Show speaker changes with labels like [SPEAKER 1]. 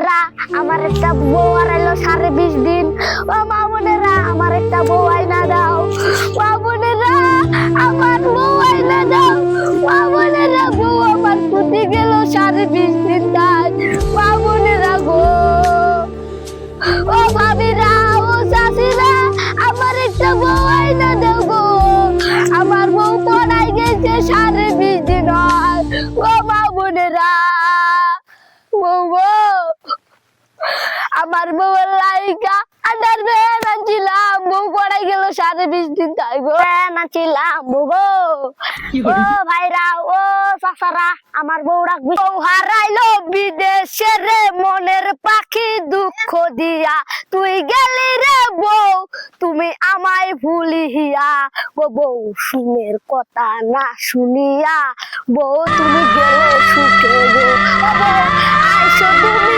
[SPEAKER 1] বোনেরা আমার একটা বউ হারাইলো 20.5 দিন। ও মা বোনেরা আমার একটা বউ আইনা দাও। মা বোনেরা আমার বউ আইনা দাও। মা বোনেরা বউ আমার কুটি গেল 20.5 দিন তাই। মা বোনেরা গো, ও ভাবিরা, ও চাচিরা আমার একটা বউ আইনা দাও গো। আমার বউ পড়াই গেছে 20.5 দিন হয়। ও মা বোনেরা, বউ গো, আমার বউয়ের লাইকা আন্ডার ভ্যান আনছিলাম, বউ পড়াই গেল 20.5 দিন তাই গো। নাচিলাম বউ গো, ও ভাইরা, ও চাচারা আমার বউ রাখবি। বউ হারাইলো বিদেশে রে মনের পাখি দুঃখ দিয়া, তুই গেলি রে বউ তুমি আমায় ভুলিয়া। ও বউ সুমের কথা না শুনিয়া, বউ তুমি গেলে সুখে গো। ও বউ আইসো তুমি